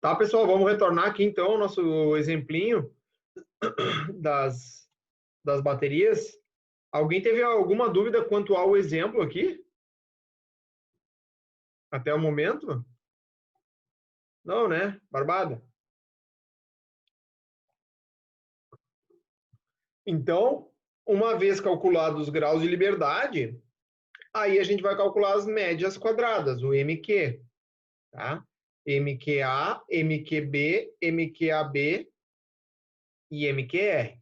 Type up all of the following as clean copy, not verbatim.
Tá, pessoal, vamos retornar aqui então ao nosso exemplinho das baterias. Alguém teve alguma dúvida quanto ao exemplo aqui? Até o momento? Não, né? Barbada? Então, uma vez calculados os graus de liberdade, aí a gente vai calcular as médias quadradas, o MQ, tá? MQA, MQB, MQAB e MQR.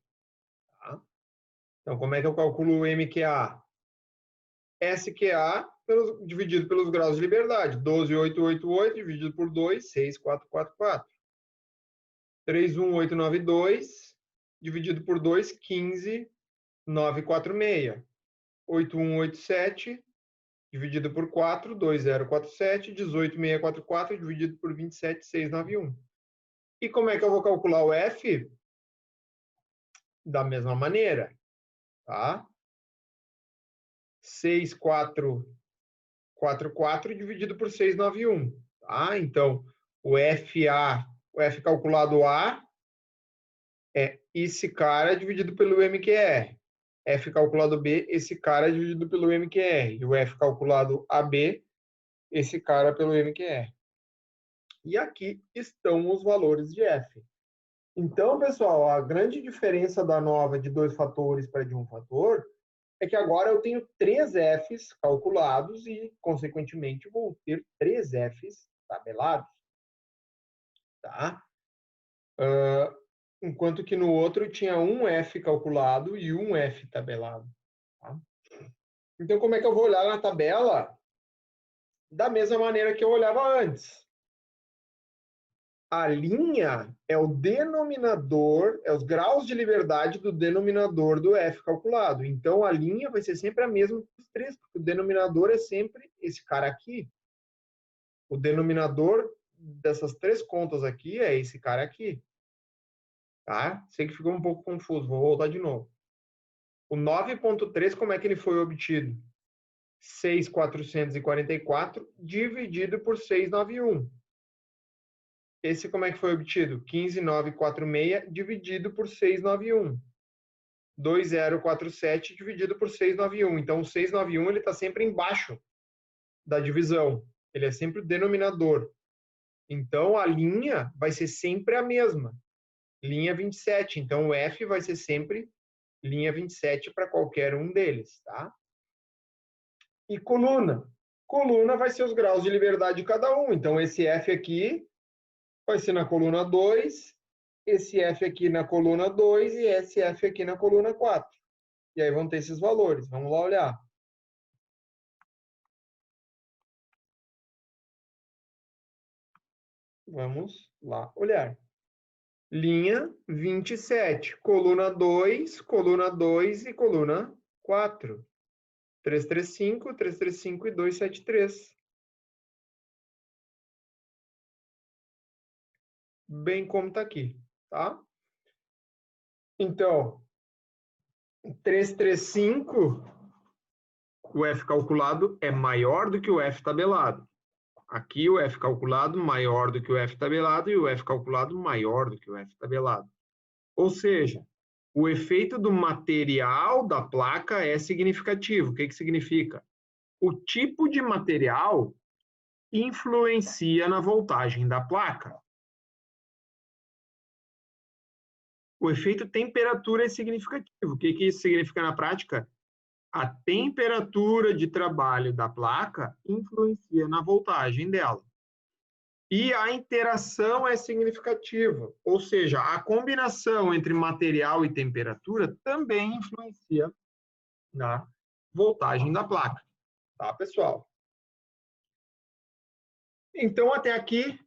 Tá? Então, como é que eu calculo o MQA? SQA dividido pelos graus de liberdade. 12.888 dividido por 2, 6.444. 31892 dividido por 2, 15.946. 8187 dividido por 4, 2047. 18.644 dividido por 27.691. E como é que eu vou calcular o F? Da mesma maneira, tá? 6.444 dividido por 691, tá? Então, o FA, o F calculado A é esse cara dividido pelo MQR. F calculado B, esse cara dividido pelo MQR. E o F calculado AB, esse cara pelo MQR. E aqui estão os valores de F. Então, pessoal, a grande diferença da nova de 2 fatores para de 1 fator é que agora eu tenho 3 Fs calculados e, consequentemente, vou ter 3 Fs tabelados. Tá? Enquanto que no outro tinha um F calculado e um F tabelado. Tá? Então, como é que eu vou olhar na tabela? Da mesma maneira que eu olhava antes. A linha é o denominador, é os graus de liberdade do denominador do F calculado. Então, a linha vai ser sempre a mesma dos três, porque o denominador é sempre esse cara aqui. O denominador dessas três contas aqui é esse cara aqui. Tá? Sei que ficou um pouco confuso, vou voltar de novo. O 9.3, como é que ele foi obtido? 6.444 dividido por 691. Esse como é que foi obtido? 15.946 dividido por 691. 2047 dividido por 691. Então, o 691 ele está sempre embaixo da divisão. Ele é sempre o denominador. Então, a linha vai ser sempre a mesma. Linha 27. Então, o F vai ser sempre linha 27 para qualquer um deles. Tá? E coluna. Coluna vai ser os graus de liberdade de cada um. Então, esse F aqui vai ser na coluna 2, esse F aqui na coluna 2 e esse F aqui na coluna 4. E aí vão ter esses valores. Vamos lá olhar. Vamos lá olhar. Linha 27, coluna 2 e coluna 4. 335, 335 e 273. Bem como está aqui, tá? Então, 335, o F calculado é maior do que o F tabelado. Aqui o F calculado maior do que o F tabelado e o F calculado maior do que o F tabelado. Ou seja, o efeito do material da placa é significativo. O que significa? O tipo de material influencia na voltagem da placa. O efeito temperatura é significativo. O que isso significa na prática? A temperatura de trabalho da placa influencia na voltagem dela. E a interação é significativa, ou seja, a combinação entre material e temperatura também influencia na voltagem da placa. Tá, pessoal? Então, até aqui,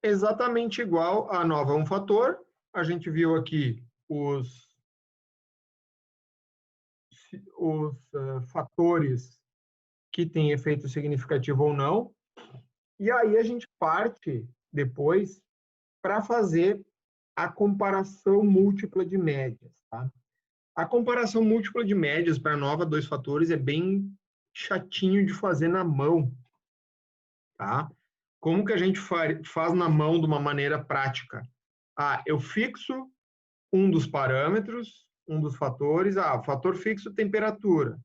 exatamente igual a nova um fator. A gente viu aqui os fatores que têm efeito significativo ou não. E aí a gente parte depois para fazer a comparação múltipla de médias. Tá? A comparação múltipla de médias para a nova 2 fatores é bem chatinho de fazer na mão. Tá? Como que a gente faz na mão de uma maneira prática? Eu fixo um dos parâmetros, um dos fatores. O fator fixo, temperatura.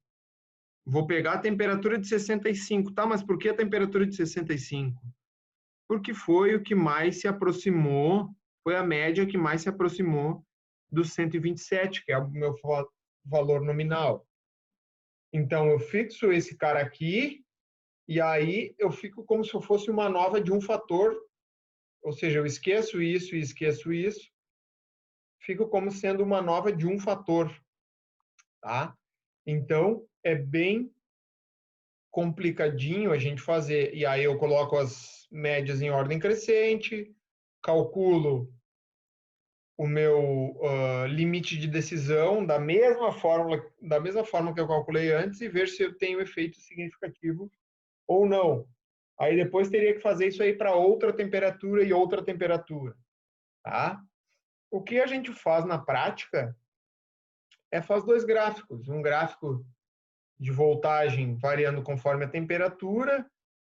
Vou pegar a temperatura de 65. Tá, mas por que a temperatura de 65? Porque foi o que mais se aproximou, foi a média que mais se aproximou do 127, que é o meu valor nominal. Então, eu fixo esse cara aqui, e aí eu fico como se eu fosse uma nova de um fator, ou seja, eu esqueço isso e esqueço isso, fico como sendo uma nova de um fator, tá? Então, é bem complicadinho a gente fazer. E aí eu coloco as médias em ordem crescente, calculo o meu limite de decisão da mesma forma que eu calculei antes e ver se eu tenho efeito significativo ou não. Aí depois teria que fazer isso aí para outra temperatura e outra temperatura, tá? O que a gente faz na prática faz dois gráficos, um gráfico de voltagem variando conforme a temperatura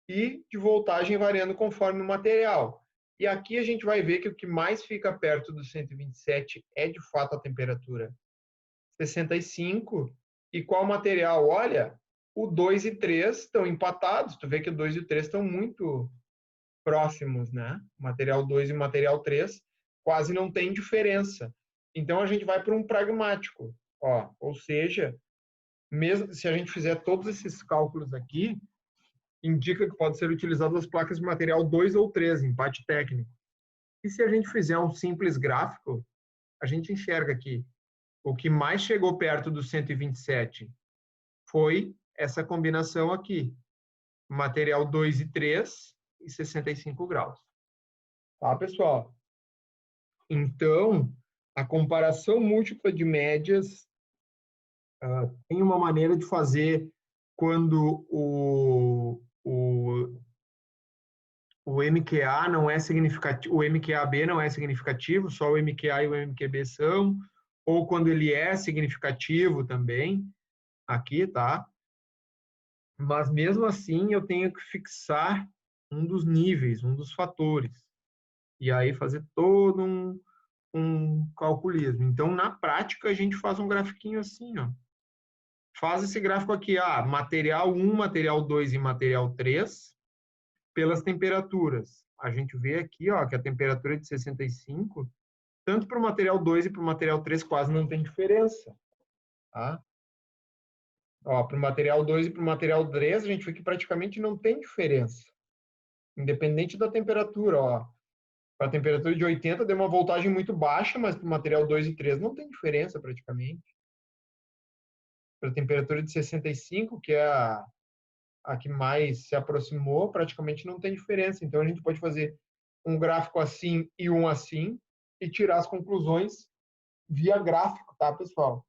e de voltagem variando conforme o material. E aqui a gente vai ver que o que mais fica perto do 127 é de fato a temperatura 65. E qual material? Olha, o 2 e 3 estão empatados. Tu vê que o 2 e o 3 estão muito próximos, né? O material 2 e o material 3 quase não tem diferença. Então a gente vai para um pragmático, ou seja, mesmo se a gente fizer todos esses cálculos aqui, indica que pode ser utilizado as placas de material 2 ou 3, empate técnico. E se a gente fizer um simples gráfico, a gente enxerga que o que mais chegou perto do 127 foi essa combinação aqui, material 2 e 3 e 65 graus. Tá, pessoal? Então, a comparação múltipla de médias tem uma maneira de fazer quando o MQA não é significativo, o MQAB não é significativo, só o MQA e o MQB são, ou quando ele é significativo também, aqui, tá? Mas mesmo assim eu tenho que fixar um dos níveis, um dos fatores, e aí fazer todo um calculismo. Então, na prática, a gente faz um grafiquinho assim, ó. Faz esse gráfico aqui, material 1, material 2 e material 3, pelas temperaturas. A gente vê aqui, que a temperatura é de 65, tanto para o material 2 e para o material 3 quase não tem diferença. Tá? Para o material 2 e para o material 3, a gente vê que praticamente não tem diferença. Independente da temperatura. Para a temperatura de 80 deu uma voltagem muito baixa, mas para o material 2 e 3 não tem diferença praticamente. Para a temperatura de 65, que é a que mais se aproximou, praticamente não tem diferença. Então, a gente pode fazer um gráfico assim e um assim e tirar as conclusões via gráfico, tá, pessoal?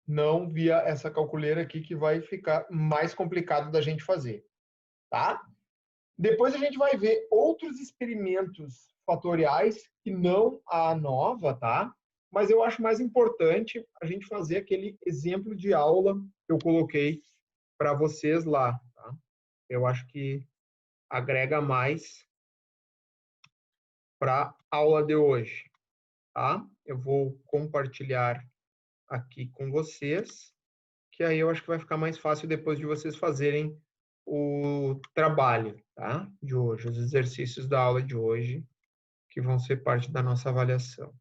Não via essa calculeira aqui, que vai ficar mais complicado da gente fazer, tá? Depois a gente vai ver outros experimentos fatoriais que não a ANOVA, tá? Mas eu acho mais importante a gente fazer aquele exemplo de aula que eu coloquei para vocês lá, tá? Eu acho que agrega mais para a aula de hoje, tá? Eu vou compartilhar aqui com vocês, que aí eu acho que vai ficar mais fácil depois de vocês fazerem o trabalho, tá? De hoje, os exercícios da aula de hoje, que vão ser parte da nossa avaliação.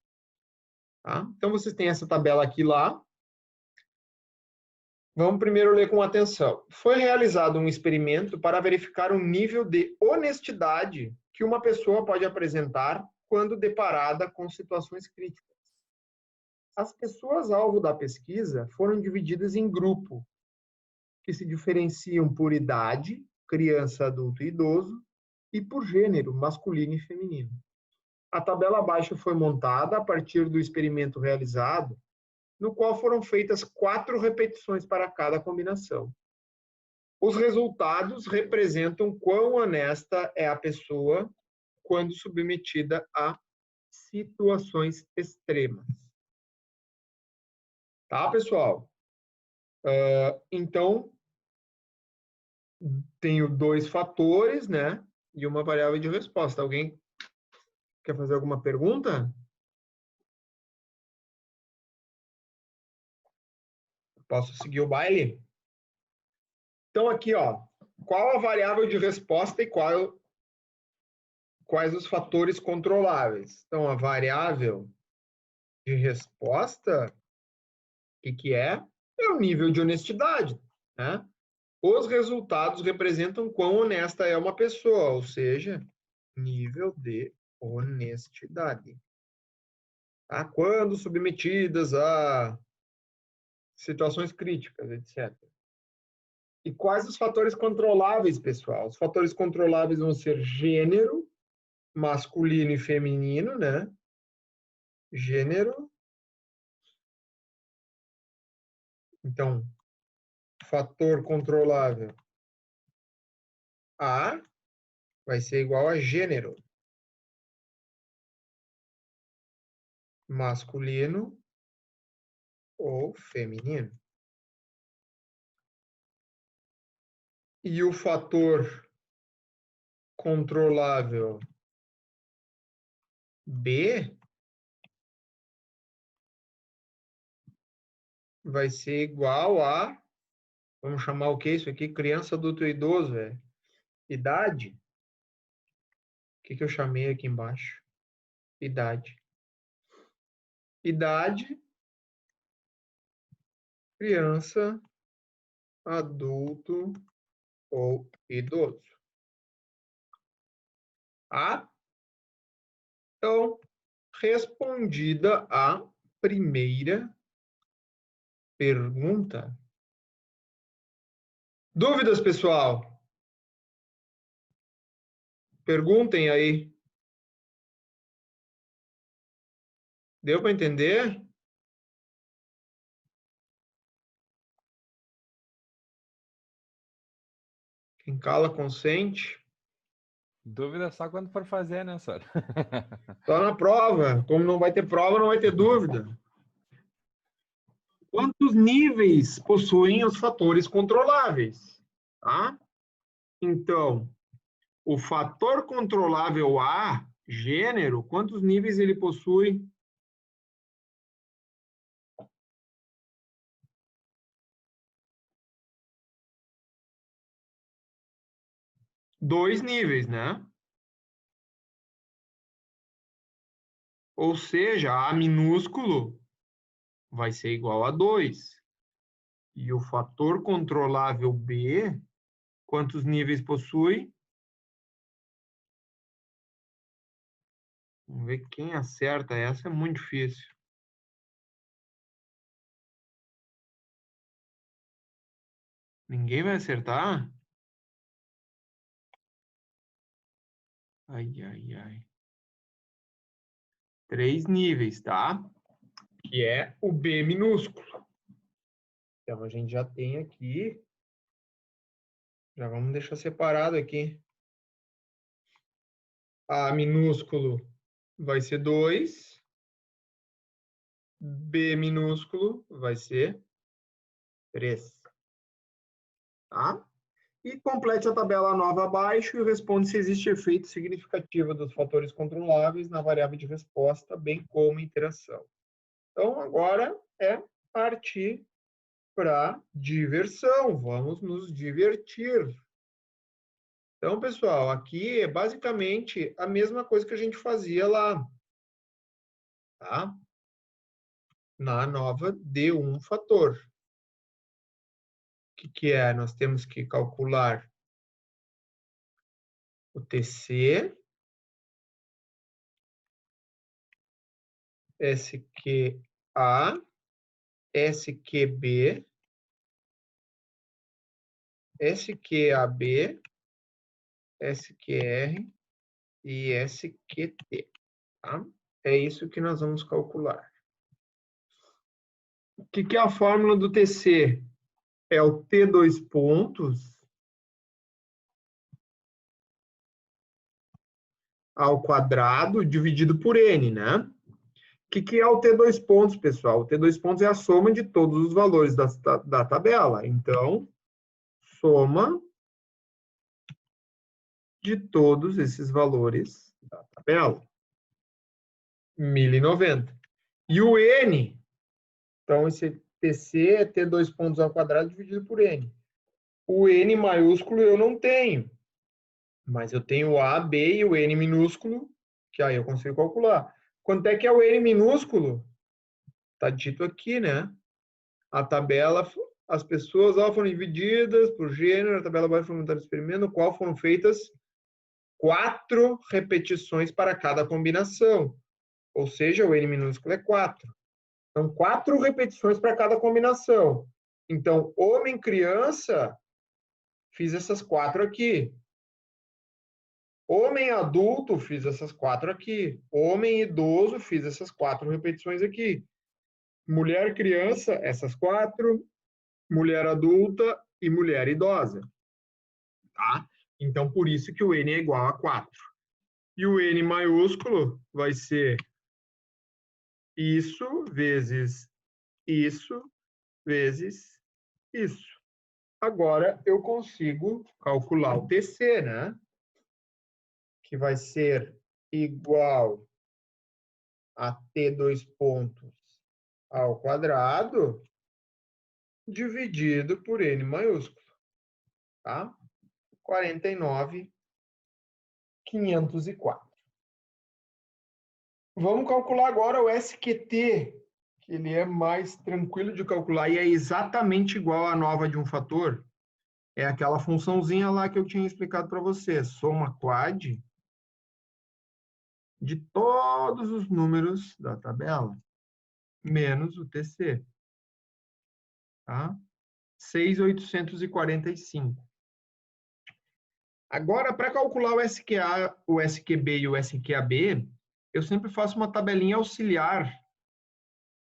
Tá? Então, vocês têm essa tabela aqui lá. Vamos primeiro ler com atenção. Foi realizado um experimento para verificar o nível de honestidade que uma pessoa pode apresentar quando deparada com situações críticas. As pessoas alvo da pesquisa foram divididas em grupo, que se diferenciam por idade, criança, adulto e idoso, e por gênero, masculino e feminino. A tabela abaixo foi montada a partir do experimento realizado, no qual foram feitas 4 repetições para cada combinação. Os resultados representam quão honesta é a pessoa quando submetida a situações extremas. Tá, pessoal? Então, tenho 2 fatores, né? e uma variável de resposta. Alguém quer fazer alguma pergunta? Posso seguir o baile? Então, aqui, ó, qual a variável de resposta e quais os fatores controláveis? Então, a variável de resposta, o que é? É o nível de honestidade, né? Os resultados representam quão honesta é uma pessoa, ou seja, nível de honestidade. Tá? Quando submetidas a situações críticas, etc. E quais os fatores controláveis, pessoal? Os fatores controláveis vão ser gênero, masculino e feminino, né? Gênero. Então, fator controlável A vai ser igual a gênero. Masculino ou feminino. E o fator controlável B vai ser igual a, vamos chamar o que isso aqui? Criança, adulto e idoso, velho. Idade. O que eu chamei aqui embaixo? Idade. Idade, criança, adulto ou idoso. Tá? Então, respondida a primeira pergunta. Dúvidas, pessoal? Perguntem aí. Deu para entender? Quem cala consente. Dúvida só quando for fazer, né, senhor? Só na prova. Como não vai ter prova, não vai ter dúvida. Quantos níveis possuem os fatores controláveis? Tá? Então, o fator controlável A, gênero, quantos níveis ele possui? 2 níveis, né? Ou seja, A minúsculo vai ser igual a 2. E o fator controlável B, quantos níveis possui? Vamos ver quem acerta. Essa é muito difícil. Ninguém vai acertar? Ai, ai, ai. 3 níveis, tá? Que é o B minúsculo. Então, a gente já tem aqui. Já vamos deixar separado aqui. A minúsculo vai ser 2. B minúsculo vai ser 3. Tá? E complete a tabela nova abaixo e responde se existe efeito significativo dos fatores controláveis na variável de resposta, bem como interação. Então, agora é partir para diversão. Vamos nos divertir. Então, pessoal, aqui é basicamente a mesma coisa que a gente fazia lá. Tá? Na nova D1 fator. O que é? Nós temos que calcular o TC, SQA, SQB, SQAB, SQR e SQT. Tá? É isso que nós vamos calcular. O que é a fórmula do TC? É o T2 pontos ao quadrado dividido por N, né? O que é o T2 pontos, pessoal? O T2 pontos é a soma de todos os valores da tabela. Então, soma de todos esses valores da tabela. 1090. E o N, então esse TC é T 2 pontos ao quadrado dividido por N. O N maiúsculo eu não tenho, mas eu tenho o A, B e o N minúsculo, que aí eu consigo calcular. Quanto é que é o N minúsculo? Está dito aqui, né? A tabela, as pessoas foram divididas por gênero, a tabela abaixo foi montada experimento, no qual foram feitas 4 repetições para cada combinação. Ou seja, o N minúsculo é 4. Então, 4 repetições para cada combinação. Então, homem, criança, fiz essas 4 aqui. Homem adulto, fiz essas 4 aqui. Homem idoso, fiz essas 4 repetições aqui. Mulher, criança, essas 4. Mulher adulta e mulher idosa. Tá? Então, por isso que o N é igual a 4. E o N maiúsculo vai ser isso vezes isso vezes isso. Agora, eu consigo calcular o TC, né? Que vai ser igual a T 2 pontos ao quadrado dividido por N maiúsculo. Tá? 49.504. Vamos calcular agora o SQT, que ele é mais tranquilo de calcular e é exatamente igual à nova de um fator. É aquela funçãozinha lá que eu tinha explicado para você, soma quad de todos os números da tabela, menos o TC. Tá? 6.845. Agora, para calcular o SQA, o SQB e o SQAB, eu sempre faço uma tabelinha auxiliar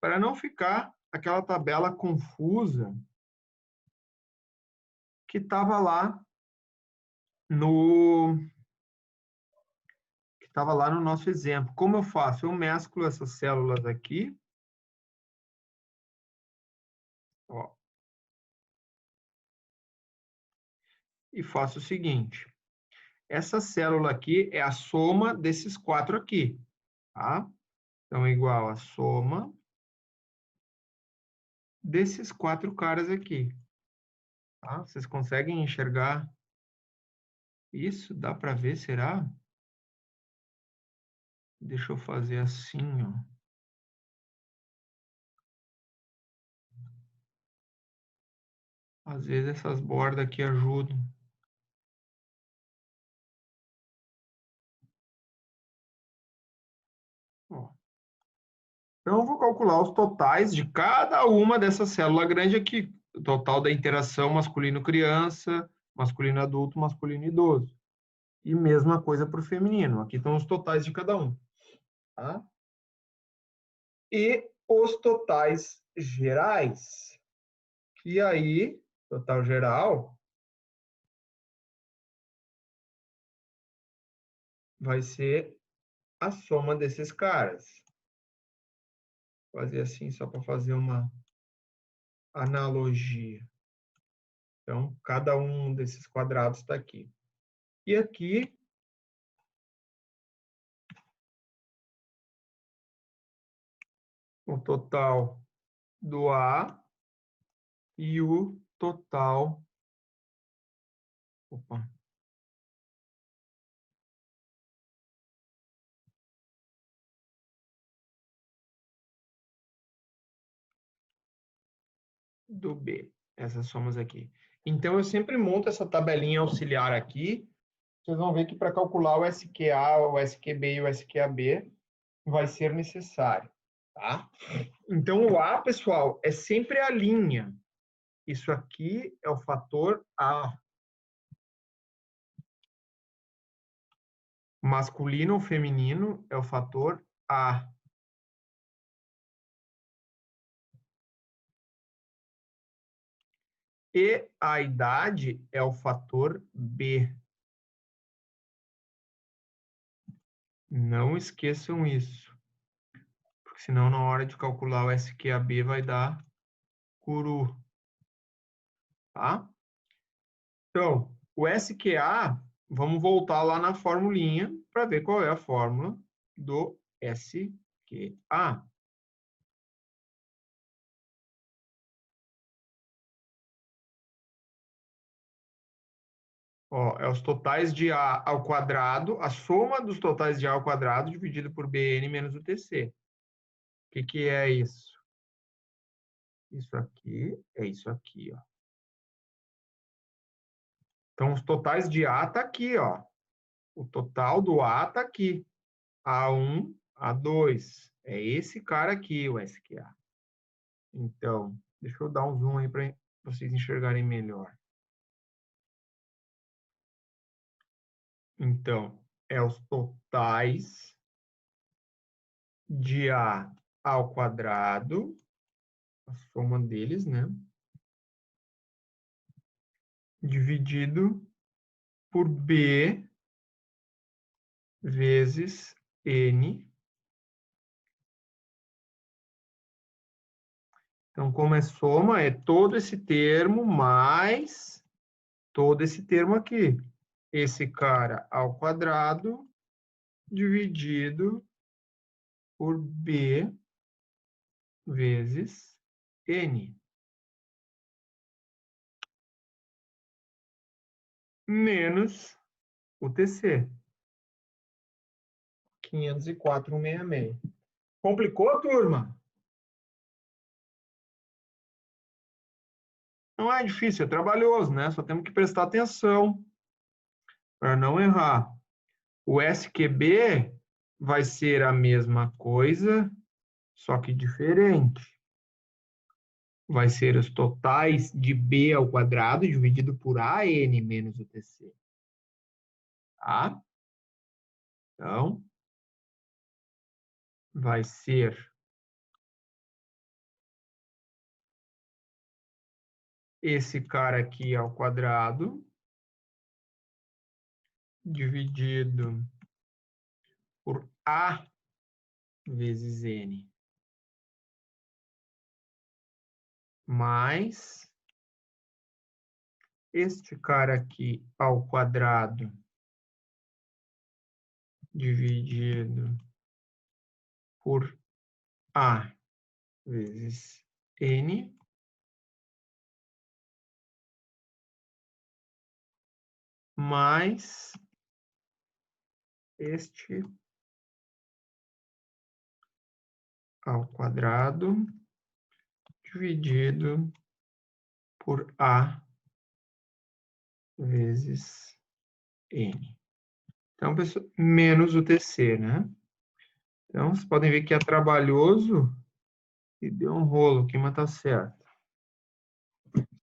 para não ficar aquela tabela confusa que estava lá no nosso exemplo. Como eu faço? Eu mesclo essas células aqui. Ó, e faço o seguinte. Essa célula aqui é a soma desses 4 aqui. Tá? Então, é igual a soma desses 4 caras aqui. Tá? Vocês conseguem enxergar isso? Dá para ver, será? Deixa eu fazer assim, ó. Às vezes essas bordas aqui ajudam. Ó. Então, eu vou calcular os totais de cada uma dessas células grandes aqui. O total da interação masculino-criança, masculino-adulto, masculino-idoso. E mesma coisa para o feminino. Aqui estão os totais de cada um. Tá? E os totais gerais. E aí, total geral vai ser a soma desses caras. Vou fazer assim só para fazer uma analogia. Então, cada um desses quadrados está aqui. E aqui, o total do A e o total... Opa. Do B. Essas somas aqui. Então, eu sempre monto essa tabelinha auxiliar aqui. Vocês vão ver que para calcular o SQA, o SQB e o SQAB, vai ser necessário. Tá? Então, o A, pessoal, é sempre a linha. Isso aqui é o fator A. Masculino ou feminino é o fator A. E a idade é o fator B. Não esqueçam isso. Porque senão, na hora de calcular o SQAB, vai dar curu. Tá? Então, o SQA vamos voltar lá na formulinha para ver qual é a fórmula do SQA. Ó, é os totais de A ao quadrado, a soma dos totais de A ao quadrado dividido por BN menos o TC. O que é isso? Isso aqui é isso aqui, ó. Então, os totais de A tá aqui, ó. O total do A tá aqui. A1, A2. É esse cara aqui, o SQA. Então, deixa eu dar um zoom aí para vocês enxergarem melhor. Então, é os totais de A ao quadrado, a soma deles, né? Dividido por B vezes N. Então, como é soma, é todo esse termo mais todo esse termo aqui. Esse cara ao quadrado dividido por B vezes N. Menos o TC. 504,166. Complicou, turma? Não é difícil, é trabalhoso, né? Só temos que prestar atenção para não errar. O SQB vai ser a mesma coisa, só que diferente. Vai ser os totais de B ao quadrado dividido por AN menos o TC. Tá? Então, vai ser esse cara aqui ao quadrado dividido por A vezes N. Mais este cara aqui ao quadrado dividido por A vezes N. Mais este ao quadrado dividido por A vezes N. Então, pessoal, menos o TC, né? Então, vocês podem ver que é trabalhoso e deu um rolo aqui, mas tá certo.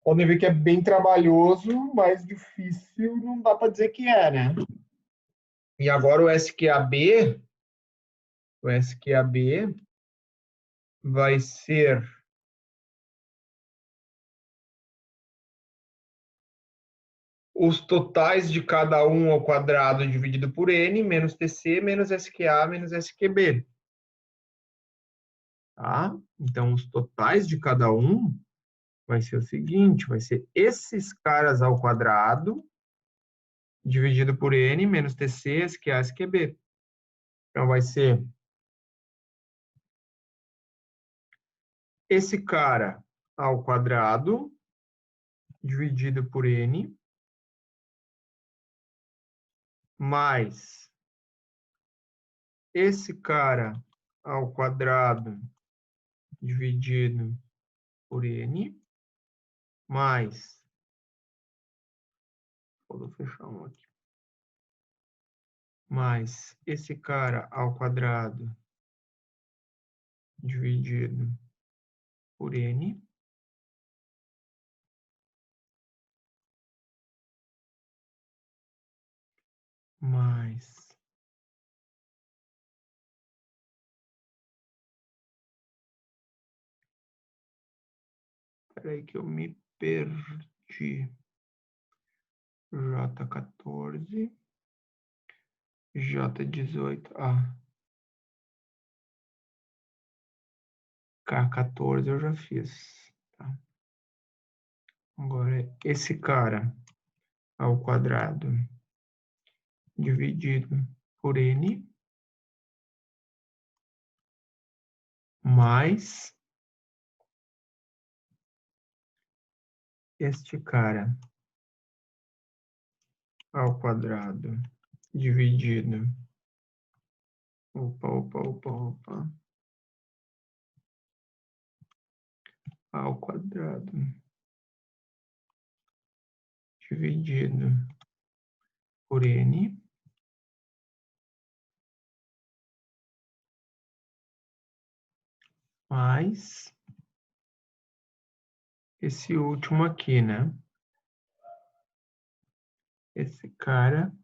Podem ver que é bem trabalhoso, mas difícil não dá para dizer que é, né? E agora o SQAB vai ser os totais de cada um ao quadrado dividido por N, menos TC, menos SQA, menos SQB. Tá? Então, os totais de cada um vai ser o seguinte, vai ser esses caras ao quadrado dividido por N, menos TC, SQA, SQB. Então, vai ser esse cara ao quadrado dividido por N, mais esse cara ao quadrado dividido por N, mais, vou fechar um aqui, mais esse cara ao quadrado dividido por N, mais Espera aí que eu me perdi. J14, J18, K14 eu já fiz. Tá? Agora, esse cara ao quadrado dividido por N mais este cara ao quadrado dividido. Opa. Ao quadrado dividido por N mais esse último aqui, né? Esse cara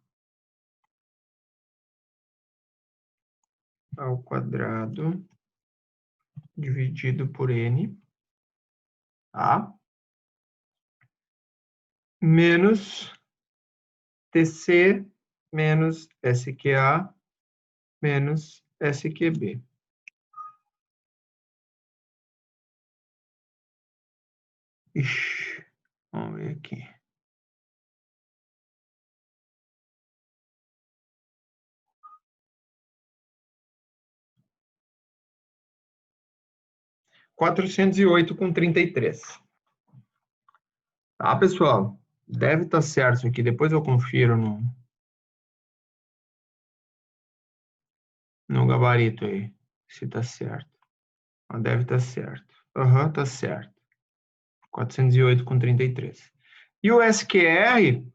ao quadrado dividido por N, tá? Menos TC menos SQA menos SQB. Ixi, vamos ver aqui. (408,33). Tá, pessoal? Deve estar certo isso aqui. Depois eu confiro no gabarito aí, se tá certo. Mas deve estar certo. Aham, tá certo. 408,33. E o SQR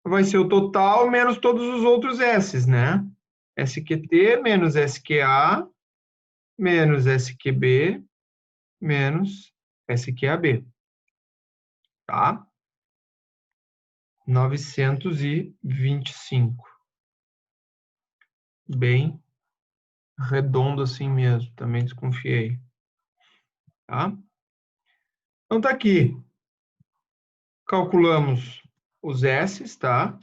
vai ser o total menos todos os outros S's, né? SQT menos SQA menos SQB menos SQAB. Tá? 925. Bem redondo assim mesmo, também desconfiei. Tá? Então tá aqui. Calculamos os S's, tá?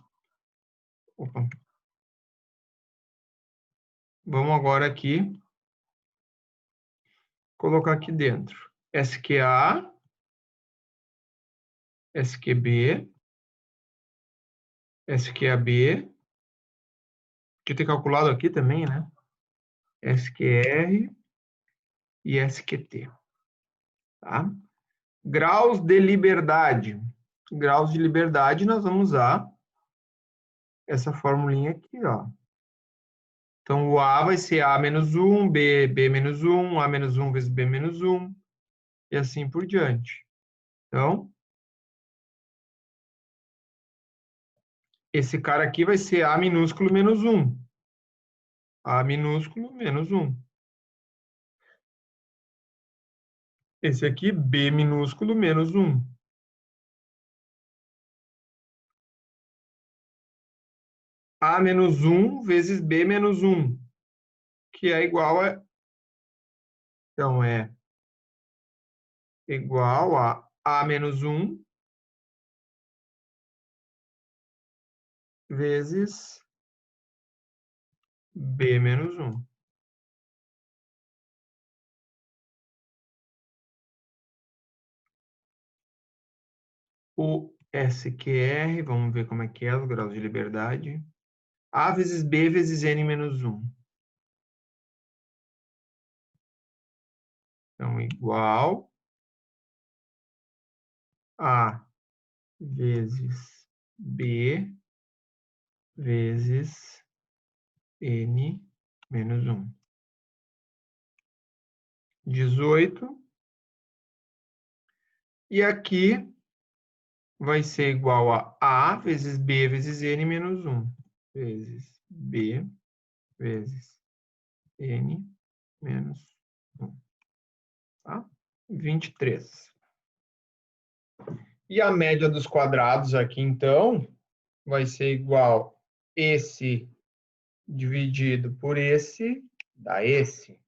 Opa. Vamos agora aqui colocar aqui dentro. SQA, SQB, SQAB. Tinha que ter calculado aqui também, né? SQR e SQT. Tá? Graus de liberdade. Graus de liberdade, nós vamos usar essa formulinha aqui, ó. Então, o A vai ser A menos 1, B, B menos 1, A menos 1 vezes B menos 1, e assim por diante. Então, esse cara aqui vai ser A minúsculo menos 1. A minúsculo menos 1. Esse aqui, B minúsculo menos 1. A menos 1 vezes B menos 1, que é igual a... Então, é igual a A menos 1 vezes B menos 1. O SQR, vamos ver como é que é os graus de liberdade. A vezes B vezes N menos 1. Então, igual A vezes B vezes N menos 1. 18. E aqui vai ser igual a A vezes B vezes N menos 1. Vezes B vezes N menos 1. Tá? 23. E a média dos quadrados aqui, então, vai ser igual esse dividido por esse, dá esse.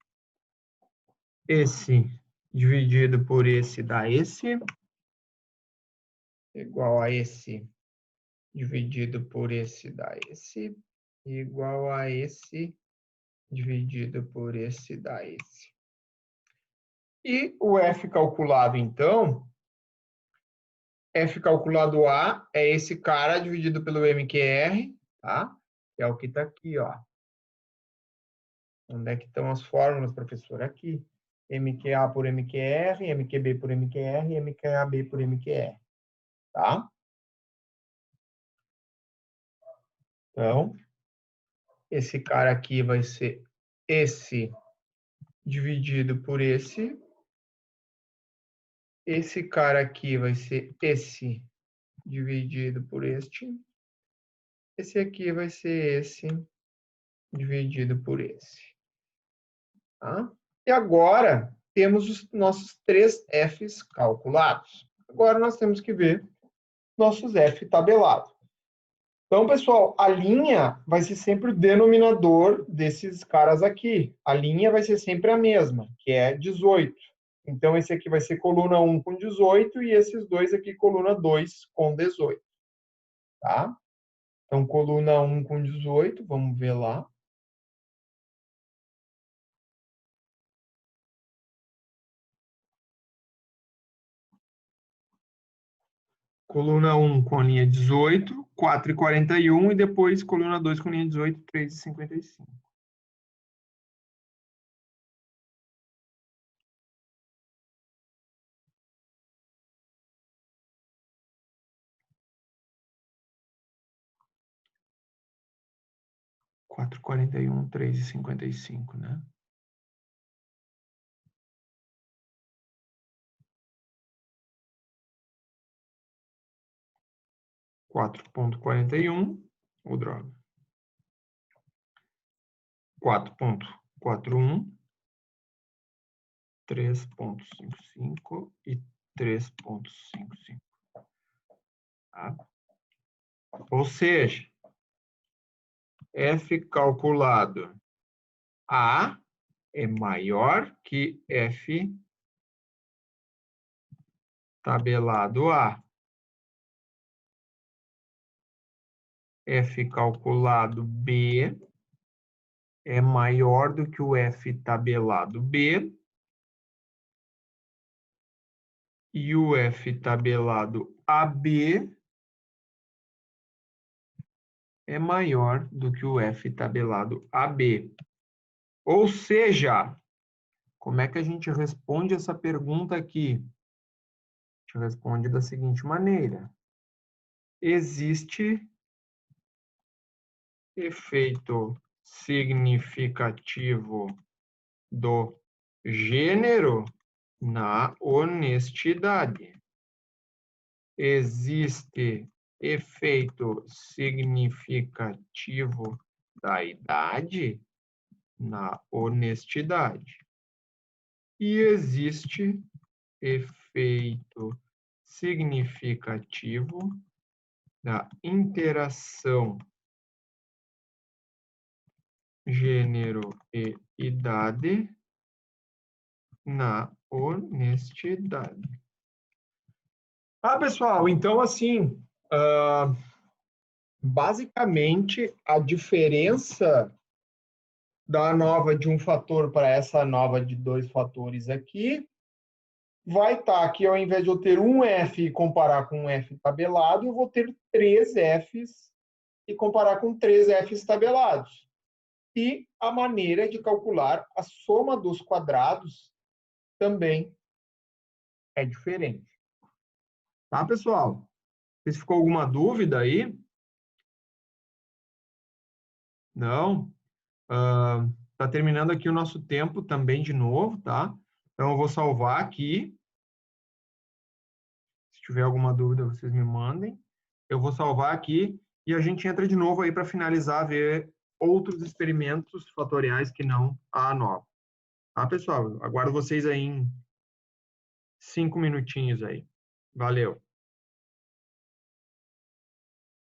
Esse dividido por esse dá esse. Igual a esse dividido por esse dá esse. Igual a esse dividido por esse dá esse. E o F calculado, então, F calculado A é esse cara dividido pelo MQR, tá? É o que está aqui, ó. Onde é que estão as fórmulas, professor? Aqui. MQA por MQR, MQB por MQR e MQAB por MQR. Tá? Então, esse cara aqui vai ser esse dividido por esse. Esse cara aqui vai ser esse dividido por este. Esse aqui vai ser esse dividido por esse. Tá? E agora, temos os nossos 3 Fs calculados. Agora, nós temos que ver nossos F tabelados. Então, pessoal, a linha vai ser sempre o denominador desses caras aqui. A linha vai ser sempre a mesma, que é 18. Então, esse aqui vai ser coluna 1 com 18 e esses dois aqui, coluna 2 com 18. Tá? Então, coluna 1 com 18, vamos ver lá. Coluna 1 com a linha 18, 4,41 e depois coluna 2 com a linha 18, 3,55. Quatro, 41, 3,55, né? Quatro ponto 41, ou droga. 4.41, 3.55 e 3.55. Tá? Ou seja, F calculado A é maior que F tabelado A. F calculado B é maior do que o F tabelado B. E o F tabelado AB é maior do que o F tabelado AB. Ou seja, como é que a gente responde essa pergunta aqui? A gente responde da seguinte maneira. Existe efeito significativo do gênero na honestidade. Existe efeito significativo da idade na honestidade. E existe efeito significativo da interação gênero e idade na honestidade. Pessoal, então assim, basicamente a diferença da nova de um fator para essa nova de 2 fatores aqui vai estar aqui, ao invés de eu ter um F e comparar com um F tabelado, eu vou ter 3 Fs e comparar com 3 Fs tabelados. E a maneira de calcular a soma dos quadrados também é diferente. Tá, pessoal? Se ficou alguma dúvida aí? Não? Tá terminando aqui o nosso tempo também de novo, tá? Então, eu vou salvar aqui. Se tiver alguma dúvida, vocês me mandem. Eu vou salvar aqui e a gente entra de novo aí para finalizar, ver outros experimentos fatoriais que não a nova. Tá, pessoal? Aguardo vocês aí em 5 minutinhos aí. Valeu!